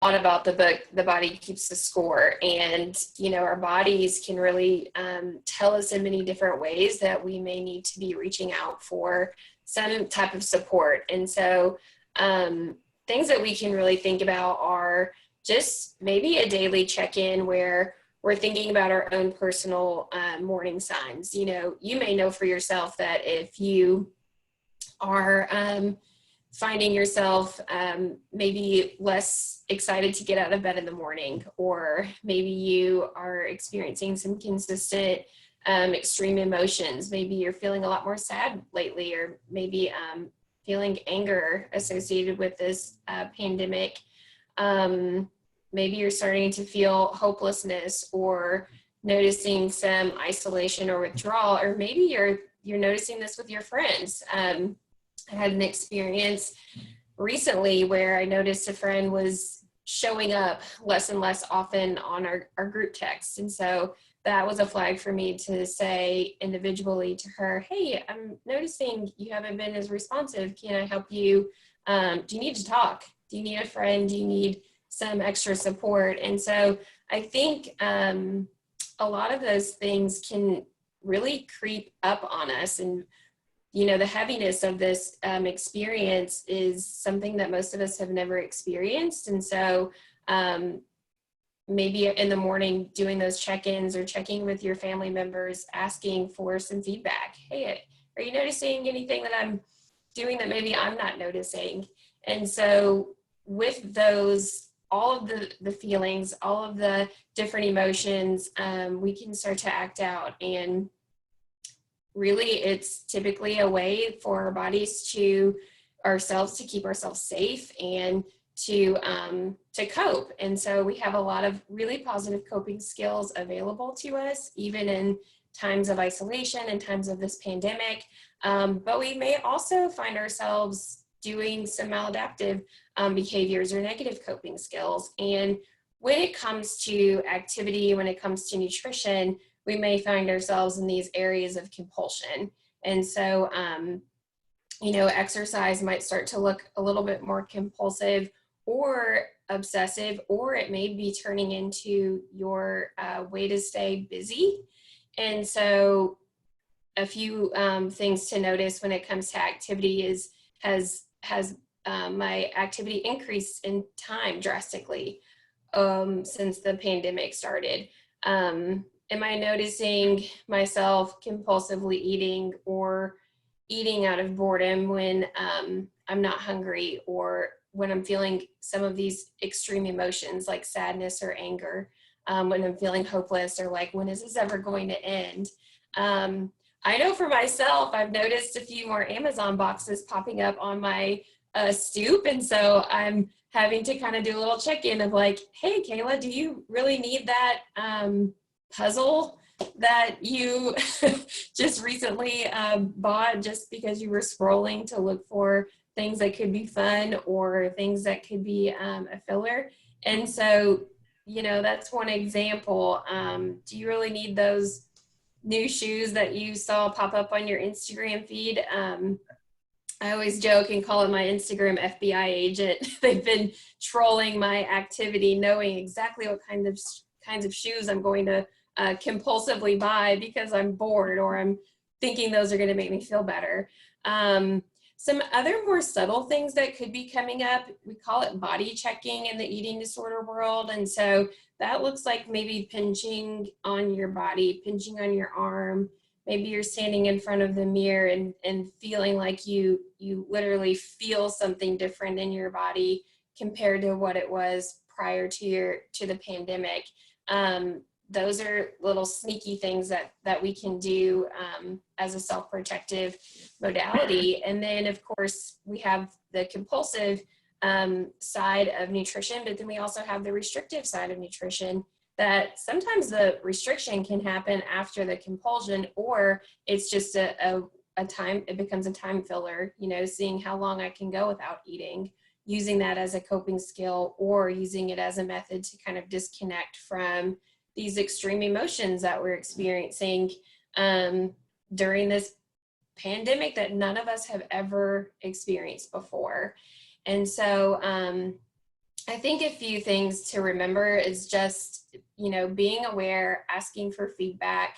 lot about the book, The Body Keeps the Score. And, you know, our bodies can really tell us in many different ways that we may need to be reaching out for some type of support. And so things that we can really think about are just maybe a daily check-in where we're thinking about our own personal morning signs. You know, you may know for yourself that if you are finding yourself maybe less excited to get out of bed in the morning, or maybe you are experiencing some consistent extreme emotions. Maybe you're feeling a lot more sad lately, or maybe feeling anger associated with this pandemic. Maybe you're starting to feel hopelessness, or noticing some isolation or withdrawal, or maybe you're noticing this with your friends. I had an experience recently where I noticed a friend was showing up less and less often on our group text. And so that was a flag for me to say individually to her, hey, I'm noticing you haven't been as responsive. Can I help you? Do you need to talk? Do you need a friend? Do you need some extra support? And so I think a lot of those things can really creep up on us. And you know, the heaviness of this experience is something that most of us have never experienced. And so maybe in the morning doing those check-ins, or checking with your family members, asking for some feedback. Hey, are you noticing anything that I'm doing that maybe I'm not noticing? And so with those, all of the feelings, all of the different emotions, we can start to act out. And really, it's typically a way for our bodies to keep ourselves safe and to cope. And so we have a lot of really positive coping skills available to us, even in times of isolation and times of this pandemic. But we may also find ourselves doing some maladaptive behaviors or negative coping skills. And when it comes to activity, when it comes to nutrition, we may find ourselves in these areas of compulsion. And so, you know, exercise might start to look a little bit more compulsive or obsessive, or it may be turning into your way to stay busy. And so a few things to notice when it comes to activity is, has my activity increased in time drastically since the pandemic started? Am I noticing myself compulsively eating, or eating out of boredom when I'm not hungry, or when I'm feeling some of these extreme emotions like sadness or anger, when I'm feeling hopeless, or like, when is this ever going to end? I know for myself, I've noticed a few more Amazon boxes popping up on my stoop. And so I'm having to kind of do a little check-in of like, hey, Kayla, do you really need that puzzle that you just recently bought just because you were scrolling to look for things that could be fun, or things that could be a filler? And so, you know, that's one example. Do you really need those new shoes that you saw pop up on your Instagram feed? I always joke and call it my Instagram FBI agent. They've been trolling my activity, knowing exactly what kinds of shoes I'm going to compulsively buy because I'm bored, or I'm thinking those are going to make me feel better. Some other more subtle things that could be coming up, we call it body checking in the eating disorder world. And so that looks like maybe pinching on your body, pinching on your arm. Maybe you're standing in front of the mirror and feeling like you literally feel something different in your body compared to what it was prior to the pandemic. Those are little sneaky things that we can do as a self-protective modality. And then, of course, we have the compulsive side of nutrition, but then we also have the restrictive side of nutrition, that sometimes the restriction can happen after the compulsion, or it's just a time, it becomes a time filler, you know, seeing how long I can go without eating, using that as a coping skill, or using it as a method to kind of disconnect from these extreme emotions that we're experiencing during this pandemic that none of us have ever experienced before. And so I think a few things to remember is just, being aware, asking for feedback.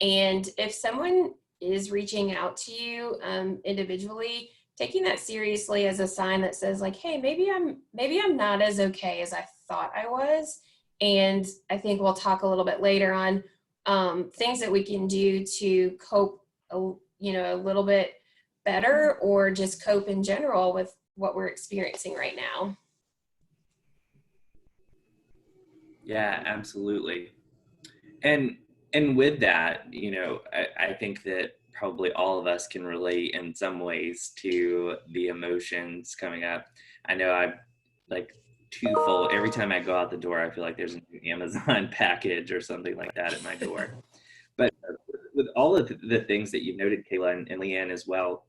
And if someone is reaching out to you individually, taking that seriously as a sign that says like, hey, maybe I'm not as okay as I thought I was. And I think we'll talk a little bit later on things that we can do to cope, a little bit better, or just cope in general with what we're experiencing right now. Yeah, absolutely. And and with that, I think that probably all of us can relate in some ways to the emotions coming up. I know I'm like twofold. Every time I go out the door, I feel like there's an Amazon package or something like that at my door. But with all of the things that you noted, Kayla and Leigh-Ann as well,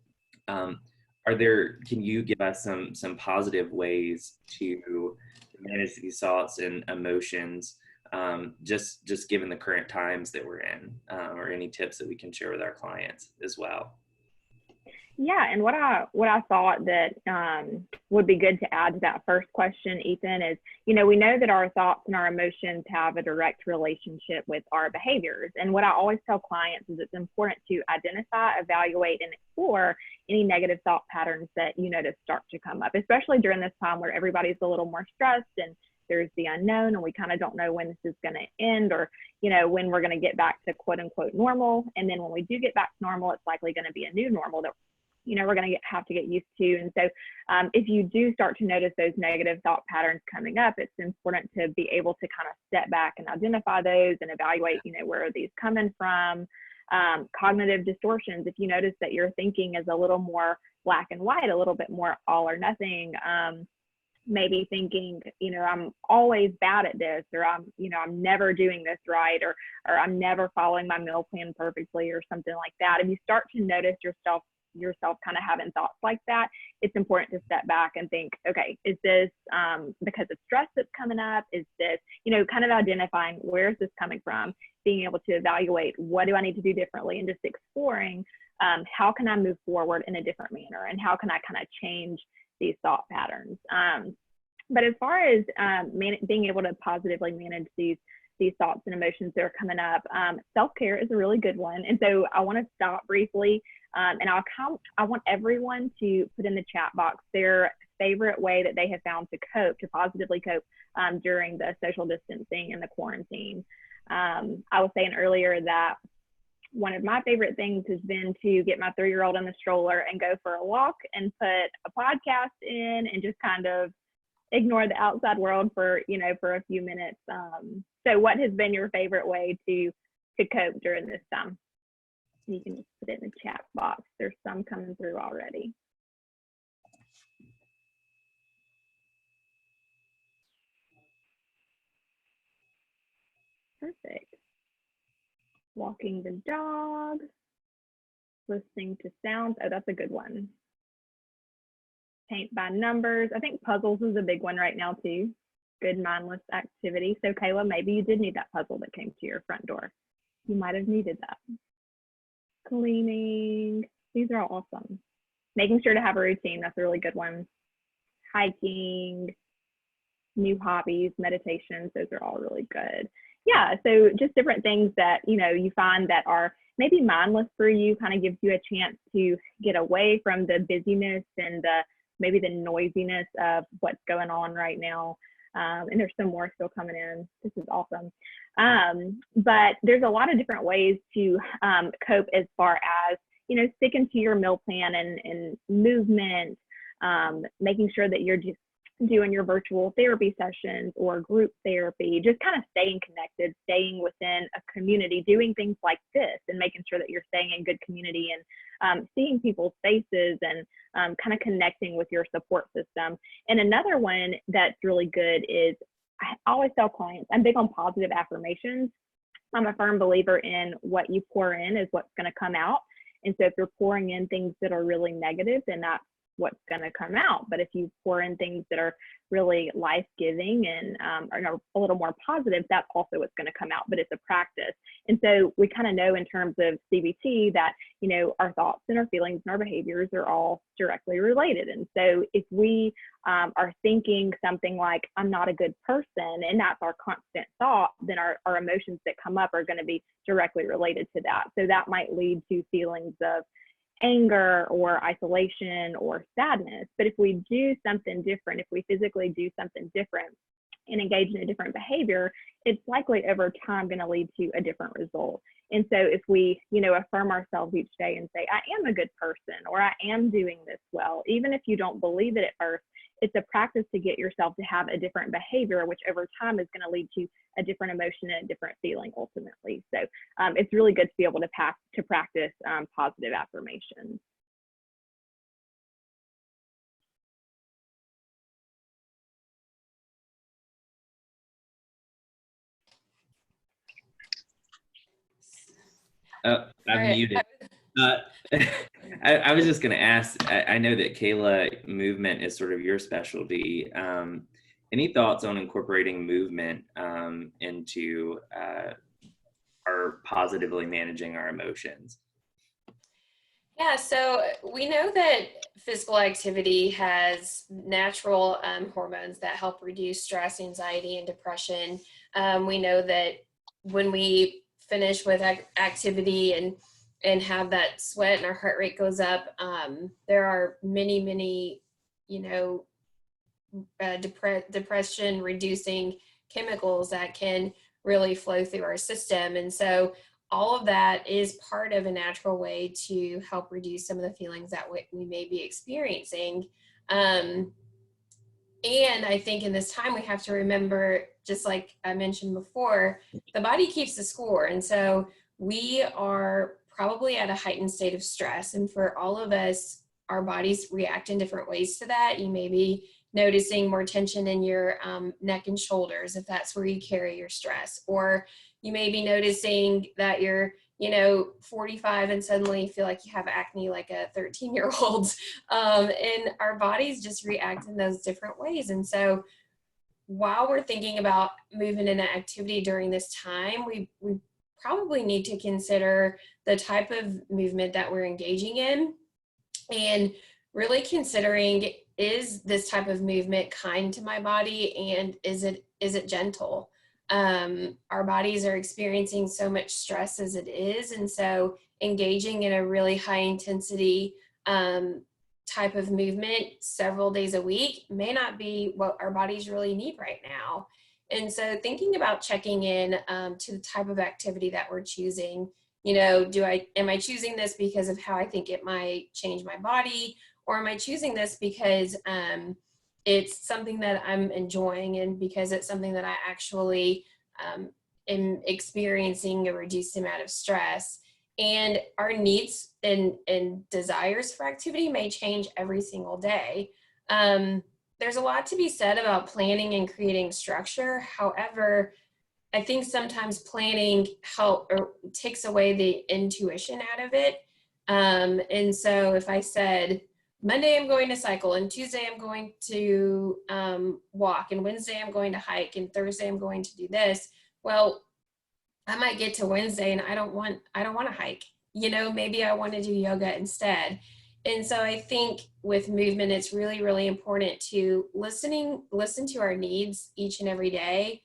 um, can you give us some positive ways to manage these thoughts and emotions, just given the current times that we're in, or any tips that we can share with our clients as well? Yeah, and what I thought that would be good to add to that first question, Ethan, is we know that our thoughts and our emotions have a direct relationship with our behaviors. And what I always tell clients is it's important to identify, evaluate, and explore any negative thought patterns that you notice start to come up, especially during this time where everybody's a little more stressed and there's the unknown, and we kind of don't know when this is going to end, or when we're going to get back to quote unquote normal. And then when we do get back to normal, it's likely going to be a new normal that we're going to have to get used to. And so if you do start to notice those negative thought patterns coming up, it's important to be able to kind of step back and identify those and evaluate, where are these coming from? Cognitive distortions, if you notice that your thinking is a little more black and white, a little bit more all or nothing, maybe thinking, I'm always bad at this, or I'm never doing this right, or I'm never following my meal plan perfectly, or something like that. If you start to notice yourself kind of having thoughts like that, it's important to step back and think, okay, is this because of stress that's coming up? Is this, kind of identifying where is this coming from, being able to evaluate what do I need to do differently, and just exploring how can I move forward in a different manner, and how can I kind of change these thought patterns. But as far as being able to positively manage these thoughts and emotions that are coming up, self-care is a really good one. And so I want to stop briefly, and I want everyone to put in the chat box their favorite way that they have found to cope, to positively cope during the social distancing and the quarantine. I was saying earlier that one of my favorite things has been to get my 3-year-old in the stroller and go for a walk and put a podcast in and just kind of ignore the outside world for a few minutes. So what has been your favorite way to cope during this time? You can just put it in the chat box. There's some coming through already. Perfect. Walking the dog, listening to sounds. Oh, that's a good one. Paint by numbers. I think puzzles is a big one right now too. Good mindless activity. So Kayla, maybe you did need that puzzle that came to your front door. You might have needed that. Cleaning. These are all awesome. Making sure to have a routine. That's a really good one. Hiking, new hobbies, meditations. Those are all really good. Yeah, so just different things that, you find that are maybe mindless for you, kind of gives you a chance to get away from the busyness and maybe the noisiness of what's going on right now. And there's some more still coming in. This is awesome. But there's a lot of different ways to cope, as far as, sticking to your meal plan and movement, making sure that you're just doing your virtual therapy sessions or group therapy, just kind of staying connected, staying within a community, doing things like this, and making sure that you're staying in good community and seeing people's faces and kind of connecting with your support system. And another one that's really good is, I always tell clients, I'm big on positive affirmations. I'm a firm believer in what you pour in is what's going to come out. And so if you're pouring in things that are really negative, then that's what's going to come out. But if you pour in things that are really life-giving and are a little more positive, that's also what's going to come out, but it's a practice. And so we kind of know in terms of CBT that, you know, our thoughts and our feelings and our behaviors are all directly related. And so if we are thinking something like, I'm not a good person, and that's our constant thought, then our emotions that come up are going to be directly related to that. So that might lead to feelings of anger or isolation or sadness. But if we do something different, if we physically do something different and engage in a different behavior, it's likely over time going to lead to a different result. And so if we, you know, affirm ourselves each day and say, I am a good person, or I am doing this well, even if you don't believe it at first, it's a practice to get yourself to have a different behavior, which over time is going to lead to a different emotion and a different feeling ultimately. So it's really good to be able to practice positive affirmations. I'm right. muted. I was just going to ask, I know that Kayla, movement is sort of your specialty. Any thoughts on incorporating movement into our positively managing our emotions? Yeah, so we know that physical activity has natural hormones that help reduce stress, anxiety, and depression. We know that when we finish with activity and have that sweat and our heart rate goes up, there are many, you know, depression reducing chemicals that can really flow through our system. And so all of that is part of a natural way to help reduce some of the feelings that we may be experiencing. And I think in this time we have to remember, just like I mentioned before, the body keeps the score. And so we are probably at a heightened state of stress. And for all of us, our bodies react in different ways to that. You may be noticing more tension in your neck and shoulders, if that's where you carry your stress, or you may be noticing that you're, you know, 45 and suddenly feel like you have acne like a 13-year-old. And our bodies just react in those different ways. And so while we're thinking about movement and activity during this time, we probably need to consider the type of movement that we're engaging in, and really considering, is this type of movement kind to my body, and is it gentle? Our bodies are experiencing so much stress as it is, and so engaging in a really high intensity type of movement several days a week may not be what our bodies really need right now. And so thinking about checking in to the type of activity that we're choosing, you know, am I choosing this because of how I think it might change my body, or am I choosing this because it's something that I'm enjoying, and because it's something that I actually am experiencing a reduced amount of stress? And our needs and desires for activity may change every single day. There's a lot to be said about planning and creating structure. However, I think sometimes planning takes away the intuition out of it. And so if I said, Monday I'm going to cycle, and Tuesday I'm going to walk, and Wednesday I'm going to hike, and Thursday I'm going to do this, well, I might get to Wednesday and I don't want to hike. You know, maybe I want to do yoga instead. And so I think with movement, it's really, really important to listen to our needs each and every day.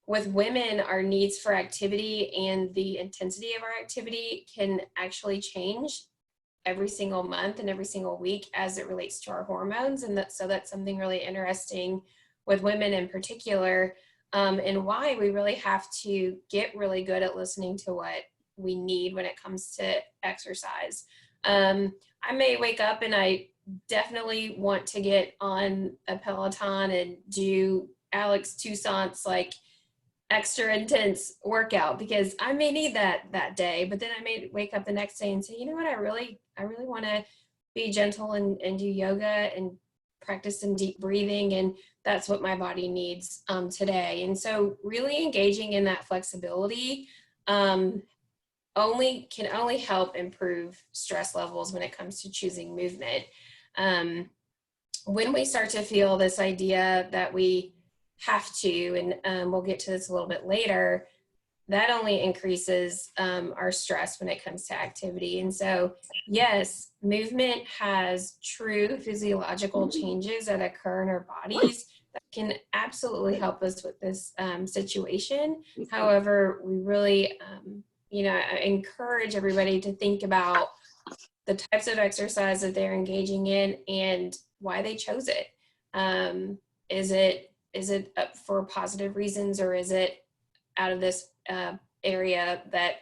With women, our needs for activity and the intensity of our activity can actually change every single month and every single week as it relates to our hormones. And so that's something really interesting with women in particular, and why we really have to get really good at listening to what we need when it comes to exercise. I may wake up and I definitely want to get on a Peloton and do Alex Toussaint's like extra intense workout, because I may need that day, but then I may wake up the next day and say, you know what, I really want to be gentle and do yoga and practice some deep breathing, and that's what my body needs today. And so really engaging in that flexibility can only help improve stress levels when it comes to choosing movement. When we start to feel this idea that we have to, and we'll get to this a little bit later, that only increases our stress when it comes to activity. And so, yes, movement has true physiological changes that occur in our bodies that can absolutely help us with this situation. However, we really, I encourage everybody to think about the types of exercise that they're engaging in and why they chose it. Is it up for positive reasons, or is it out of this area that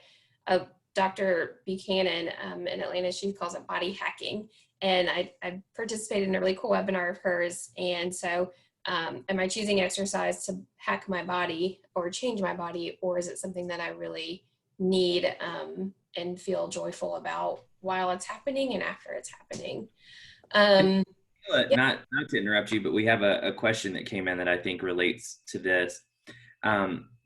Dr. Buchanan in Atlanta, she calls it body hacking. And I participated in a really cool webinar of hers. And so am I choosing exercise to hack my body or change my body, or is it something that I really need and feel joyful about while it's happening and after it's happening? Not to interrupt you, but we have a question that came in that I think relates to this.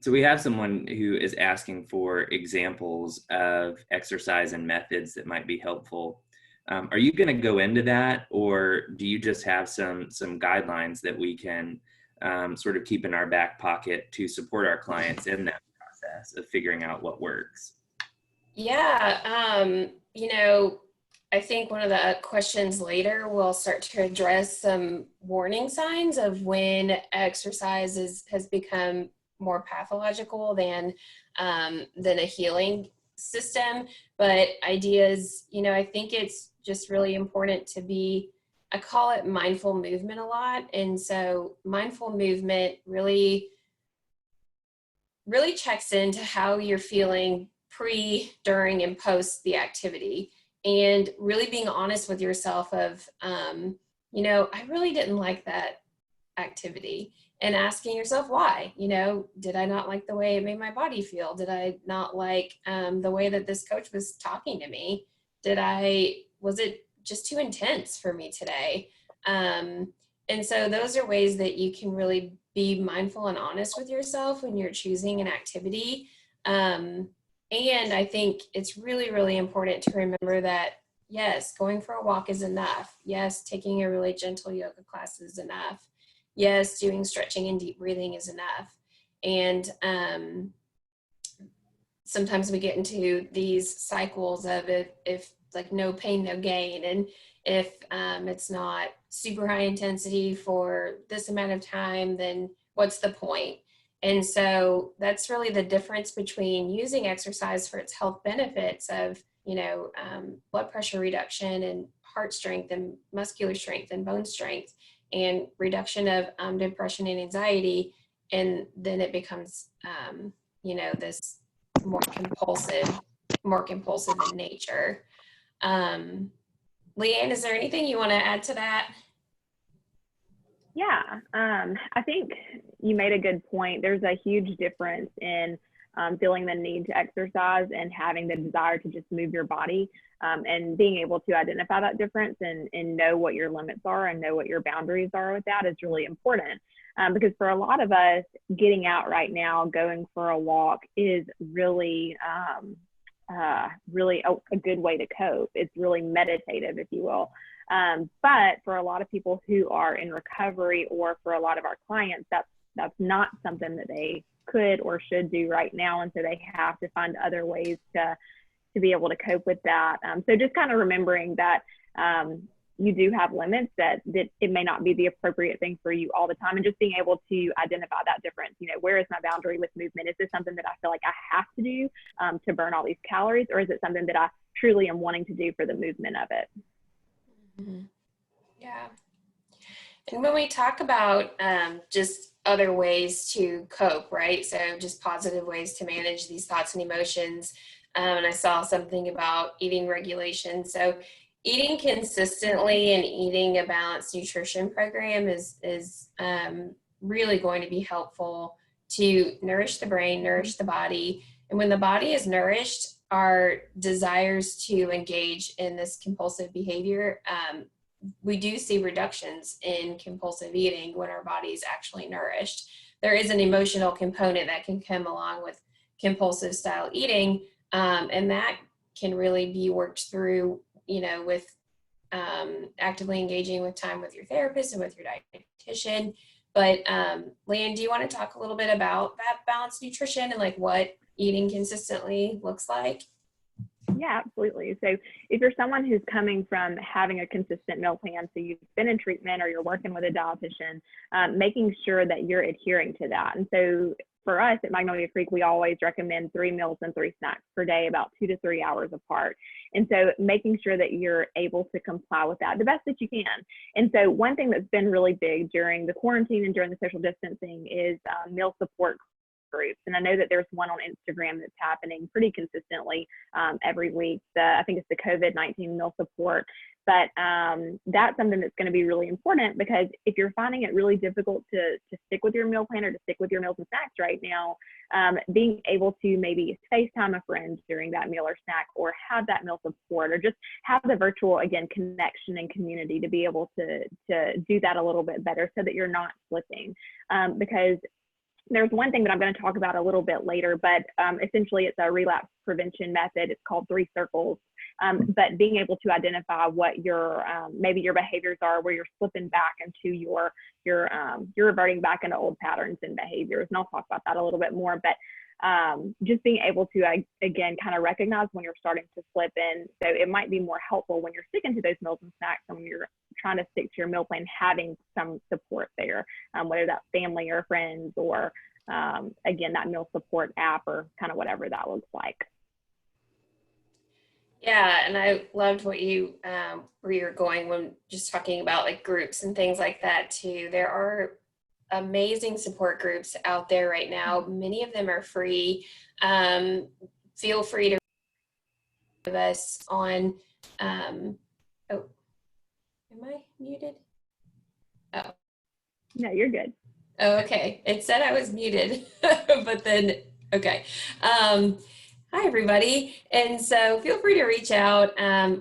So we have someone who is asking for examples of exercise and methods that might be helpful. Are you going to go into that, or do you just have some guidelines that we can sort of keep in our back pocket to support our clients in that process of figuring out what works? Yeah, I think one of the questions later will start to address some warning signs of when exercise has become more pathological than a healing system. But ideas, I think it's just really important to be, I call it mindful movement a lot. And so mindful movement really checks into how you're feeling pre, during, and post the activity. And really being honest with yourself of, I really didn't like that activity. And asking yourself why. Did I not like the way it made my body feel? Did I not like the way that this coach was talking to me? Was it just too intense for me today? And so those are ways that you can really be mindful and honest with yourself when you're choosing an activity. And I think it's really, really important to remember that, yes, going for a walk is enough. Yes, taking a really gentle yoga class is enough. Yes, doing stretching and deep breathing is enough. And sometimes we get into these cycles of if like no pain, no gain. And if it's not super high intensity for this amount of time, then what's the point? And so that's really the difference between using exercise for its health benefits of, blood pressure reduction and heart strength and muscular strength and bone strength and reduction of depression and anxiety. And then it becomes, this more compulsive in nature. Leigh-Ann, is there anything you want to add to that? Yeah, I think you made a good point. There's a huge difference in feeling the need to exercise and having the desire to just move your body, and being able to identify that difference and know what your limits are and know what your boundaries are with that is really important. Because for a lot of us, getting out right now, going for a walk is really, really a good way to cope. It's really meditative, if you will. But for a lot of people who are in recovery, or for a lot of our clients, that's not something that they could or should do right now. And so they have to find other ways to be able to cope with that. So just kind of remembering that you do have limits, that it may not be the appropriate thing for you all the time, and just being able to identify that difference. Where is my boundary with movement? Is this something that I feel like I have to do to burn all these calories, or is it something that I truly am wanting to do for the movement of it? Mm-hmm. Yeah. And when we talk about just other ways to cope, right? So just positive ways to manage these thoughts and emotions. And I saw something about eating regulation. So eating consistently and eating a balanced nutrition program is really going to be helpful to nourish the brain, nourish the body. And when the body is nourished, our desires to engage in this compulsive behavior, we do see reductions in compulsive eating when our body is actually nourished. There is an emotional component that can come along with compulsive style eating, And that can really be worked through, with actively engaging with time with your therapist and with your dietitian. But Leigh-Ann, do you want to talk a little bit about that balanced nutrition and like what eating consistently looks like? Yeah, absolutely. So if you're someone who's coming from having a consistent meal plan, so you've been in treatment or you're working with a dietitian, making sure that you're adhering to that. And so for us at Magnolia Creek, we always recommend 3 meals and 3 snacks per day, about 2 to 3 hours apart. And so making sure that you're able to comply with that the best that you can. And so one thing that's been really big during the quarantine and during the social distancing is meal support groups. And I know that there's one on Instagram that's happening pretty consistently every week. I think it's the COVID-19 meal support. But that's something that's going to be really important, because if you're finding it really difficult to stick with your meal plan or to stick with your meals and snacks right now, being able to maybe FaceTime a friend during that meal or snack, or have that meal support, or just have the virtual, again, connection and community to be able to do that a little bit better so that you're not slipping. Because there's one thing that I'm going to talk about a little bit later, but essentially it's a relapse prevention method. It's called 3 circles. But being able to identify what your maybe your behaviors are, where you're slipping back into you're reverting back into old patterns and behaviors. And I'll talk about that a little bit more. But just being able to, again, kind of recognize when you're starting to slip in. So it might be more helpful when you're sticking to those meals and snacks, and when you're trying to stick to your meal plan, having some support there, whether that's family or friends, or again, that meal support app, or kind of whatever that looks like. Yeah, and I loved what you where you're going when just talking about like groups and things like that too. There are amazing support groups out there right now. Many of them are free. Feel free to give us on. Oh, am I muted? Oh. No, you're good. Oh, okay. It said I was muted, but then, okay. Hi, everybody. And so feel free to reach out.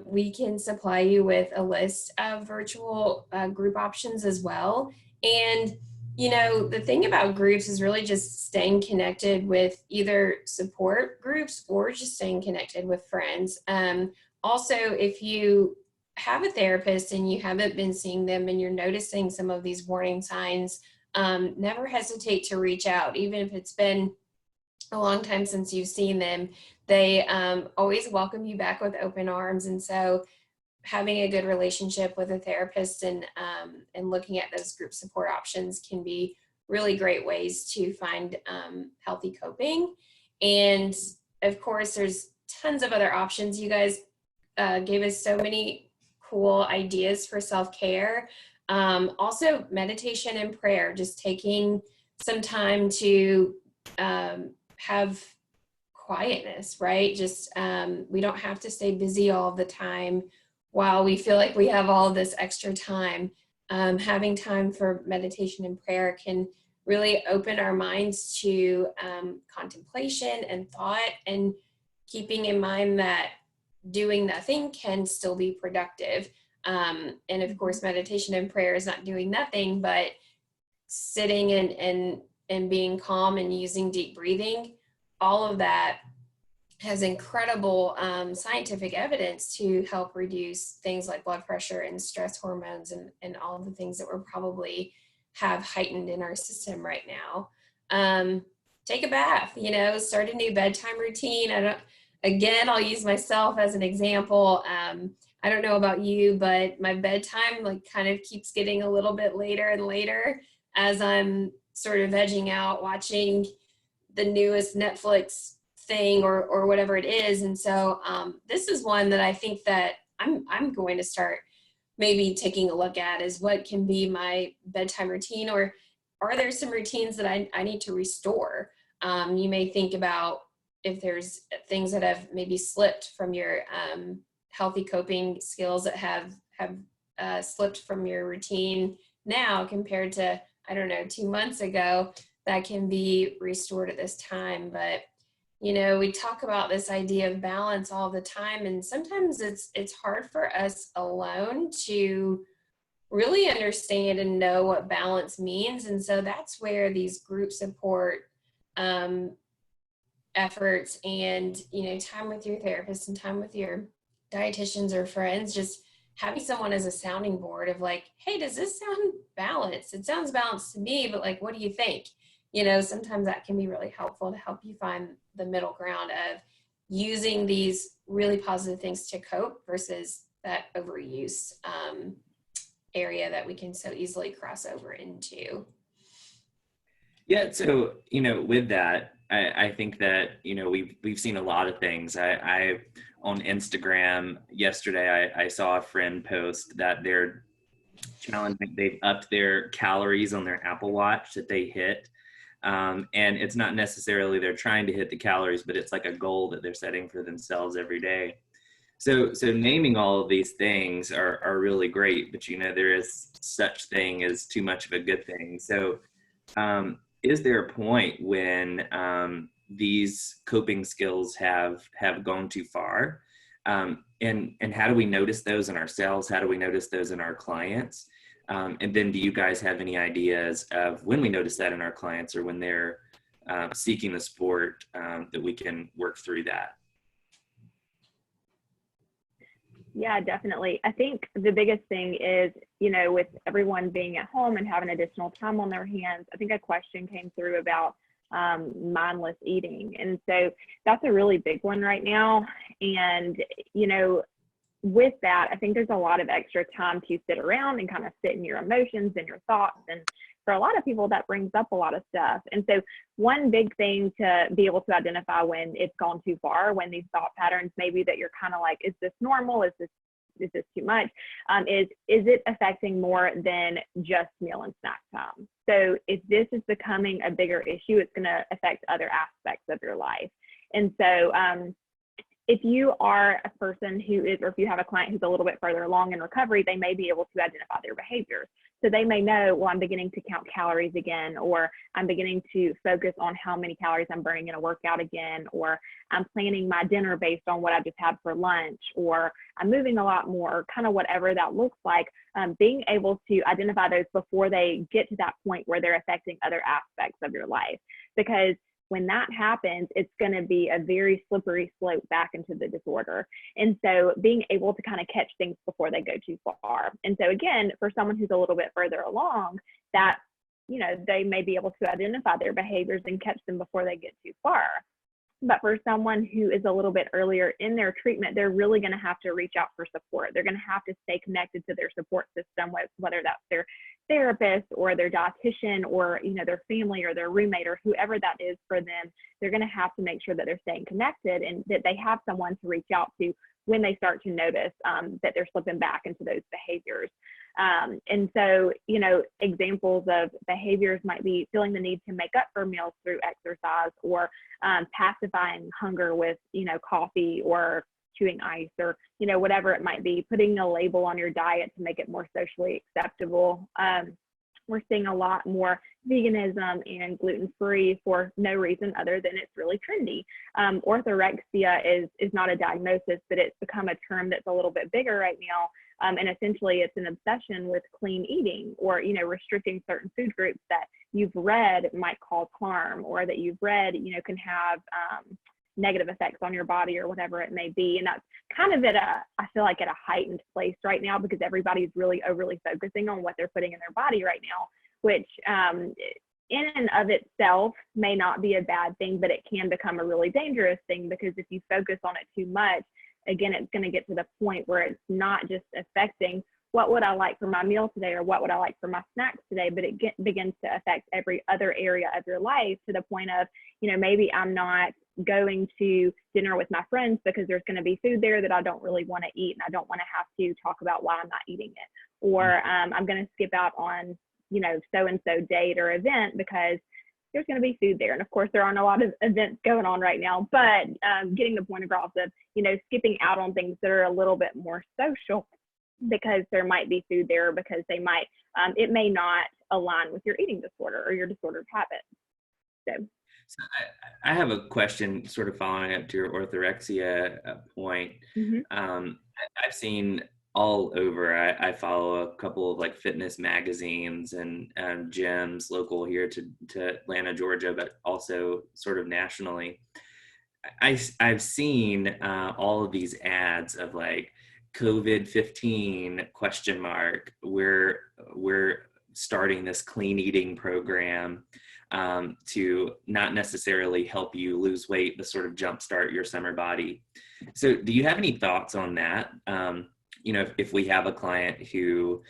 We can supply you with a list of virtual group options as well. And, the thing about groups is really just staying connected with either support groups or just staying connected with friends. Also, if you have a therapist and you haven't been seeing them and you're noticing some of these warning signs, never hesitate to reach out, even if it's been a long time since you've seen them. They always welcome you back with open arms. And so having a good relationship with a therapist and looking at those group support options can be really great ways to find healthy coping. And of course, there's tons of other options. You guys gave us so many cool ideas for self-care. Also meditation and prayer, just taking some time to have quietness, right? Just we don't have to stay busy all the time while we feel like we have all this extra time. Having time for meditation and prayer can really open our minds to contemplation and thought, and keeping in mind that doing nothing can still be productive. And of course, meditation and prayer is not doing nothing, but sitting and being calm and using deep breathing. All of that has incredible scientific evidence to help reduce things like blood pressure and stress hormones and all of the things that we're probably have heightened in our system right now. Take a bath, start a new bedtime routine. I'll use myself as an example. I don't know about you, but my bedtime kind of keeps getting a little bit later and later as I'm sort of edging out watching the newest Netflix thing or whatever it is. And so this is one that I think that I'm going to start maybe taking a look at, is what can be my bedtime routine, or are there some routines that I need to restore? You may think about if there's things that have maybe slipped from your healthy coping skills that have slipped from your routine now compared to, 2 months ago, that can be restored at this time. But, we talk about this idea of balance all the time, and sometimes it's hard for us alone to really understand and know what balance means. And so that's where these group support efforts and, time with your therapist and time with your dietitians or friends, just having someone as a sounding board of like, hey, does this sound balanced? It sounds balanced to me, but like, what do you think? Sometimes that can be really helpful to help you find the middle ground of using these really positive things to cope versus that overuse area that we can so easily cross over into. Yeah, so with that, I think that we've seen a lot of things. I on Instagram yesterday, I saw a friend post that they're challenging. They've upped their calories on their Apple Watch that they hit, and it's not necessarily they're trying to hit the calories, but it's like a goal that they're setting for themselves every day. So naming all of these things are really great, but there is such thing as too much of a good thing. So is there a point when these coping skills have gone too far? And how do we notice those in ourselves? How do we notice those in our clients? And then do you guys have any ideas of when we notice that in our clients or when they're seeking the support that we can work through that? Yeah, definitely. I think the biggest thing is, with everyone being at home and having additional time on their hands, I think a question came through about mindless eating. And so that's a really big one right now. And, with that, I think there's a lot of extra time to sit around and kind of sit in your emotions and your thoughts. And for a lot of people, that brings up a lot of stuff. And so one big thing to be able to identify when it's gone too far, when these thought patterns, maybe that you're kind of like, is this normal? Is this too much? Is it affecting more than just meal and snack time? So if this is becoming a bigger issue, it's going to affect other aspects of your life. And so if you are a person who is, or if you have a client who's a little bit further along in recovery, they may be able to identify their behaviors. So they may know, well, I'm beginning to count calories again, or I'm beginning to focus on how many calories I'm burning in a workout again, or I'm planning my dinner based on what I just had for lunch, or I'm moving a lot more, kind of whatever that looks like. Being able to identify those before they get to that point where they're affecting other aspects of your life. Because when that happens, it's going to be a very slippery slope back into the disorder. And so being able to kind of catch things before they go too far. And so again, for someone who's a little bit further along, that, they may be able to identify their behaviors and catch them before they get too far. But for someone who is a little bit earlier in their treatment, they're really going to have to reach out for support. They're going to have to stay connected to their support system, whether that's their therapist or their dietitian or, their family or their roommate or whoever that is for them. They're going to have to make sure that they're staying connected and that they have someone to reach out to when they start to notice that they're slipping back into those behaviors. And so, examples of behaviors might be feeling the need to make up for meals through exercise, or pacifying hunger with, coffee or chewing ice, or, whatever it might be, putting a label on your diet to make it more socially acceptable. We're seeing a lot more veganism and gluten-free for no reason other than it's really trendy. Orthorexia is not a diagnosis, but it's become a term that's a little bit bigger right now. And essentially it's an obsession with clean eating, or, restricting certain food groups that you've read might cause harm, or that you've read, can have negative effects on your body, or whatever it may be. And that's kind of I feel like at a heightened place right now, because everybody's really overly focusing on what they're putting in their body right now, which in and of itself may not be a bad thing, but it can become a really dangerous thing, because if you focus on it too much, again, it's going to get to the point where it's not just affecting what would I like for my meal today, or what would I like for my snacks today, but it begins to affect every other area of your life, to the point of, maybe I'm not going to dinner with my friends because there's going to be food there that I don't really want to eat, and I don't want to have to talk about why I'm not eating it. Or I'm going to skip out on, so-and-so date or event because there's going to be food there. And of course, there aren't a lot of events going on right now, but getting the point across of, skipping out on things that are a little bit more social, because there might be food there, because it may not align with your eating disorder or your disordered habits. So I have a question sort of following up to your orthorexia point. Mm-hmm. I've seen all over, I follow a couple of like fitness magazines and gyms local here to Atlanta, Georgia, but also sort of nationally. I've seen all of these ads of like COVID-15 question mark. We're starting this clean eating program to not necessarily help you lose weight, but sort of jumpstart your summer body. So do you have any thoughts on that? You know, if we have a client who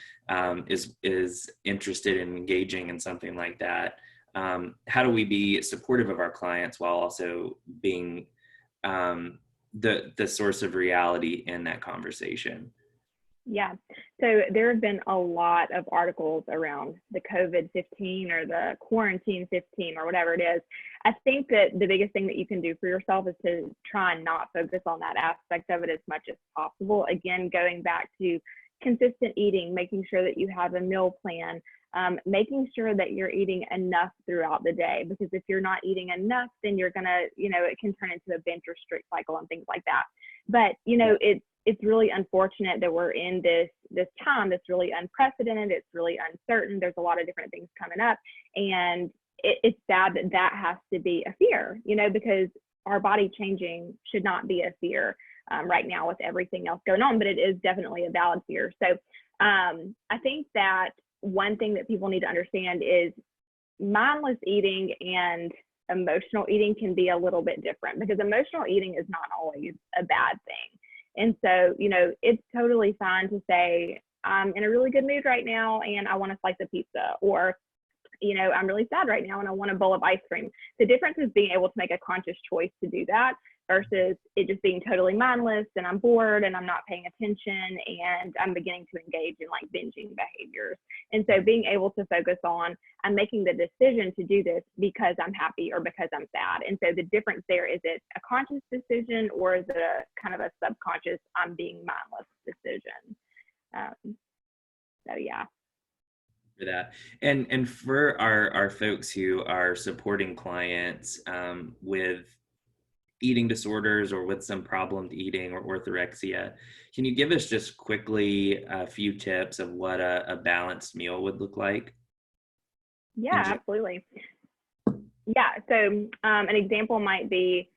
is interested in engaging in something like that, how do we be supportive of our clients while also being the source of reality in that conversation? Yeah. So there have been a lot of articles around the COVID-15 or the quarantine 15 or whatever it is. I think that the biggest thing that you can do for yourself is to try and not focus on that aspect of it as much as possible. Again, going back to consistent eating, making sure that you have a meal plan, making sure that you're eating enough throughout the day, because if you're not eating enough, then you're going to, it can turn into a binge restrict cycle and things like that. But, it's really unfortunate that we're in this time that's really unprecedented. It's really uncertain. There's a lot of different things coming up, and it's sad that has to be a fear, because our body changing should not be a fear right now with everything else going on, but it is definitely a valid fear. So I think that one thing that people need to understand is mindless eating and emotional eating can be a little bit different, because emotional eating is not always a bad thing. And so, it's totally fine to say, I'm in a really good mood right now and I want a slice of pizza, or, I'm really sad right now and I want a bowl of ice cream. The difference is being able to make a conscious choice to do that versus it just being totally mindless and I'm bored and I'm not paying attention and I'm beginning to engage in like binging behaviors. And so being able to focus on, I'm making the decision to do this because I'm happy or because I'm sad. And so the difference there, is it a conscious decision or is it a kind of a subconscious, I'm being mindless decision? So yeah. For that. And for our folks who are supporting clients with eating disorders or with some problemed eating or orthorexia, can you give us just quickly a few tips of what a balanced meal would look like? Yeah, absolutely. Yeah, so an example might be,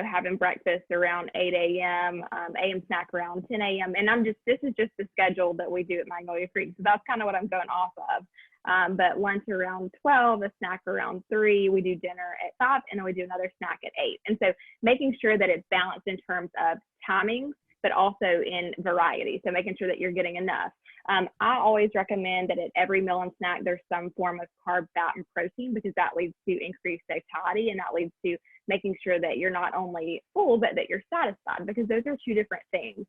having breakfast around 8 a.m., AM snack around 10 a.m. And this is just the schedule that we do at Magnolia Creek. So that's kind of what I'm going off of. But lunch around 12, a snack around 3, we do dinner at 5, and then we do another snack at 8. And so making sure that it's balanced in terms of timings, but also in variety. So making sure that you're getting enough. I always recommend that at every meal and snack, there's some form of carb, fat, and protein, because that leads to increased satiety, and that leads to making sure that you're not only full, but that you're satisfied, because those are two different things.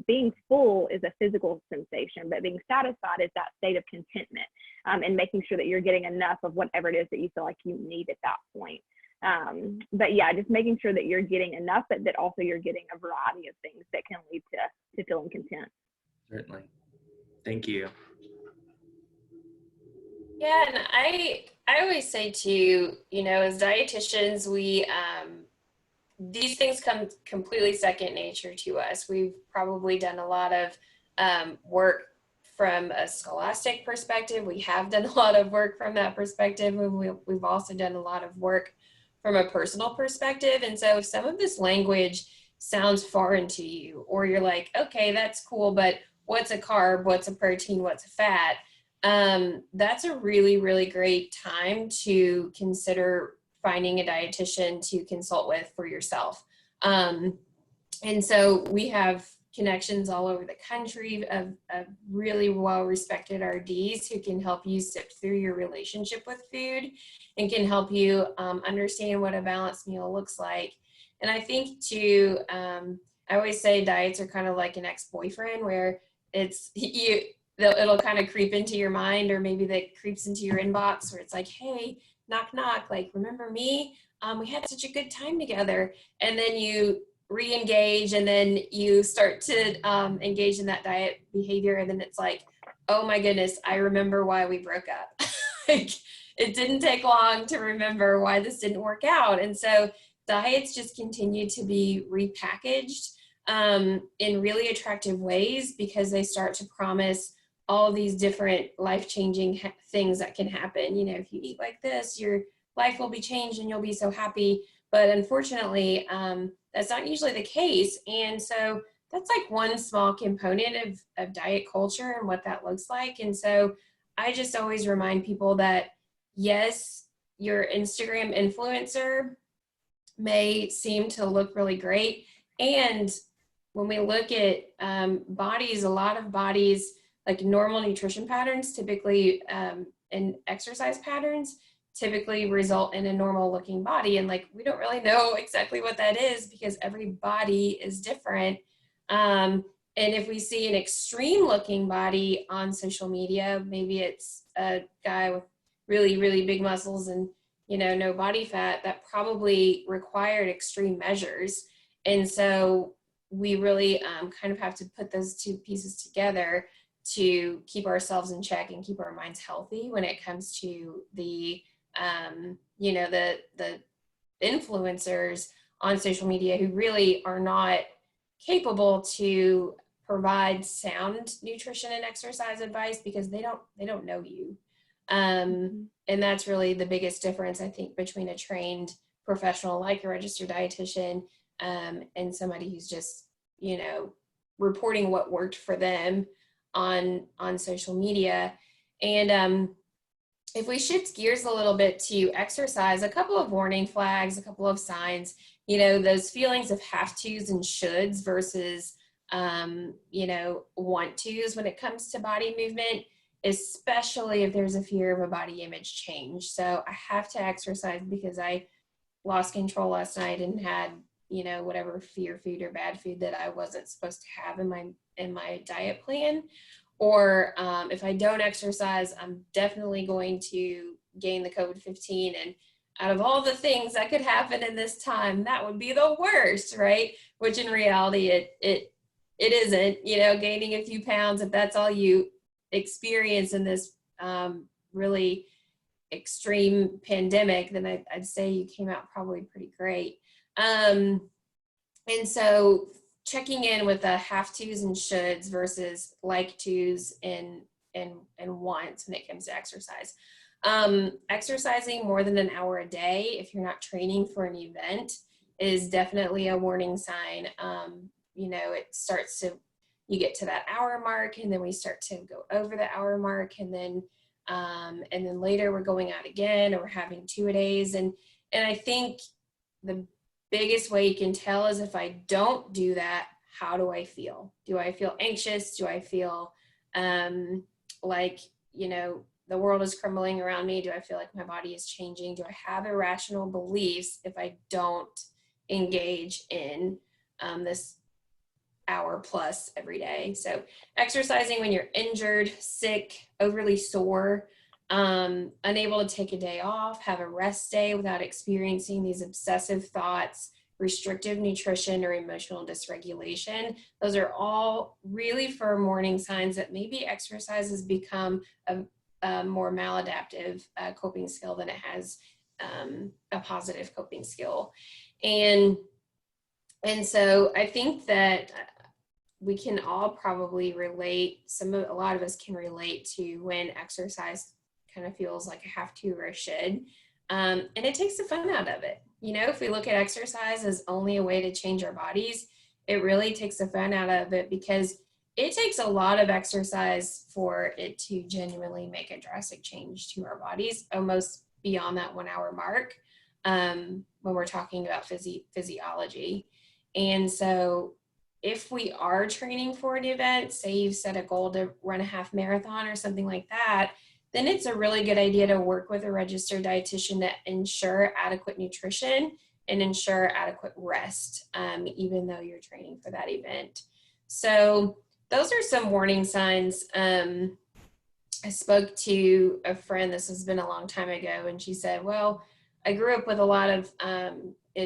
Being full is a physical sensation, but being satisfied is that state of contentment, and making sure that you're getting enough of whatever it is that you feel like you need at that point. But yeah, just making sure that you're getting enough, but that also you're getting a variety of things that can lead to feeling content. Certainly. Thank you. Yeah, and I always say too, as dietitians, we these things come completely second nature to us. We've probably done a lot of work from a scholastic perspective. We have done a lot of work from that perspective, and we've also done a lot of work from a personal perspective. And so if some of this language sounds foreign to you, or you're like, okay, that's cool, but what's a carb, what's a protein, what's a fat? That's a really, really great time to consider finding a dietitian to consult with for yourself. And so we have connections all over the country of really well-respected RDs who can help you sift through your relationship with food and can help you understand what a balanced meal looks like. And I think too, I always say diets are kind of like an ex-boyfriend, where it'll kind of creep into your mind, or maybe that creeps into your inbox, where it's like, hey, knock, knock, like, remember me? We had such a good time together. And then you re-engage, and then you start to engage in that diet behavior. And then it's like, oh my goodness, I remember why we broke up. Like, it didn't take long to remember why this didn't work out. And so diets just continue to be repackaged in really attractive ways, because they start to promise all these different life-changing things that can happen. If you eat like this, your life will be changed and you'll be so happy. But unfortunately, that's not usually the case. And so that's like one small component of diet culture and what that looks like. And so I just always remind people that, yes, your Instagram influencer may seem to look really great. And when we look at bodies, a lot of bodies, like normal nutrition patterns, typically and exercise patterns, typically result in a normal looking body. And like, we don't really know exactly what that is because every body is different. And if we see an extreme looking body on social media, maybe it's a guy with really, really big muscles and, you know, no body fat, that probably required extreme measures. And so we really kind of have to put those two pieces together to keep ourselves in check and keep our minds healthy when it comes to the, you know, the influencers on social media who really are not capable to provide sound nutrition and exercise advice because they don't know you. And that's really the biggest difference, I think, between a trained professional like a registered dietitian and somebody who's just, you know, reporting what worked for them on social media. And if we shift gears a little bit to exercise, a couple of warning flags, a couple of signs, you know, those feelings of have tos and shoulds versus, you know, want tos when it comes to body movement, especially if there's a fear of a body image change. So I have to exercise because I lost control last night and had, you know, whatever fear food or bad food that I wasn't supposed to have in my diet plan. Or if I don't exercise, I'm definitely going to gain the COVID-19. And out of all the things that could happen in this time, that would be the worst, right? Which in reality, it isn't. You know, gaining a few pounds, if that's all you experience in this really extreme pandemic, then I'd say you came out probably pretty great. And so checking in with the have tos and shoulds versus like tos and wants when it comes to exercise. Exercising more than an hour a day, if you're not training for an event, is definitely a warning sign. You know, it starts to, you get to that hour mark and then we start to go over the hour mark and then later we're going out again or we're having 2-a-days. And I think the biggest way you can tell is if I don't do that, how do I feel? Do I feel anxious? Do I feel like, you know, the world is crumbling around me? Do I feel like my body is changing? Do I have irrational beliefs if I don't engage in this hour plus every day? So exercising when you're injured, sick, overly sore, unable to take a day off, have a rest day without experiencing these obsessive thoughts, restrictive nutrition, or emotional dysregulation. Those are all really firm warning signs that maybe exercise has become a more maladaptive coping skill than it has a positive coping skill. And so I think that we can all probably relate, a lot of us can relate to when exercise kind of feels like a have to or a should. And it takes the fun out of it. You know, if we look at exercise as only a way to change our bodies, it really takes the fun out of it because it takes a lot of exercise for it to genuinely make a drastic change to our bodies, almost beyond that 1 hour mark when we're talking about physiology. And so if we are training for an event, say you've set a goal to run a half marathon or something like that, then it's a really good idea to work with a registered dietitian to ensure adequate nutrition and ensure adequate rest, even though you're training for that event. So those are some warning signs. I spoke to a friend, this has been a long time ago, and she said, well, I grew up with a lot of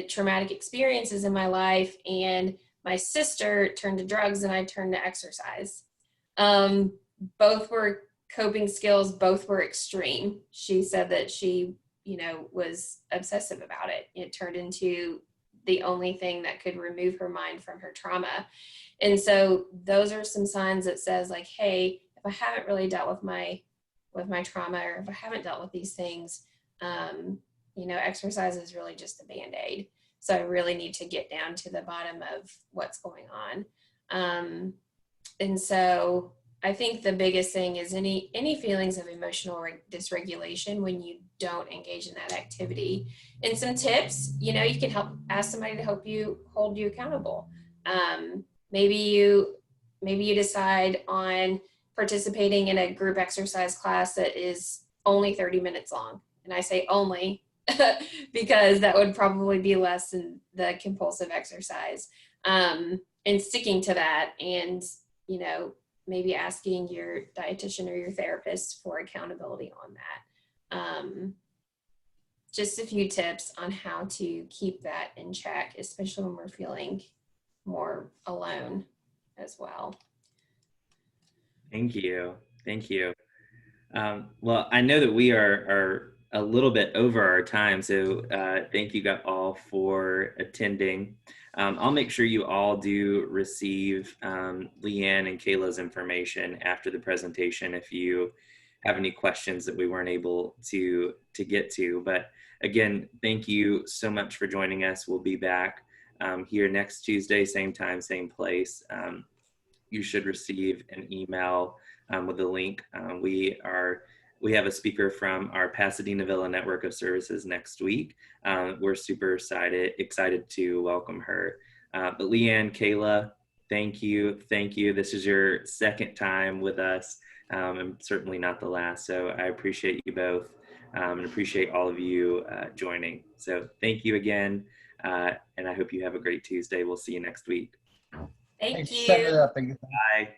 traumatic experiences in my life, and my sister turned to drugs and I turned to exercise. Both were coping skills, both were extreme. She said that she, you know, was obsessive about it. It turned into the only thing that could remove her mind from her trauma. And so those are some signs that says like, hey, if I haven't really dealt with my trauma, or if I haven't dealt with these things, exercise is really just a Band-Aid. So I really need to get down to the bottom of what's going on. And so I think the biggest thing is any feelings of emotional dysregulation when you don't engage in that activity. And some tips, you can ask somebody to help you hold you accountable. Maybe you decide on participating in a group exercise class that is only 30 minutes long. And I say only because that would probably be less than the compulsive exercise. And sticking to that, and maybe asking your dietitian or your therapist for accountability on that. Just a few tips on how to keep that in check, especially when we're feeling more alone as well. Thank you. Thank you. Well, I know that we are a little bit over our time, so thank you all for attending. I'll make sure you all do receive Leigh-Ann and Kayla's information after the presentation if you have any questions that we weren't able to get to. But again, thank you so much for joining us. We'll be back here next Tuesday, same time, same place. You should receive an email with a link. We have a speaker from our Pasadena Villa Network of Services next week. We're super excited to welcome her. But Leigh-Ann, Kayla, thank you. This is your second time with us, and certainly not the last. So I appreciate you both, and appreciate all of you joining. So thank you again, and I hope you have a great Tuesday. We'll see you next week. Thank Thanks for you. setting it up. Bye.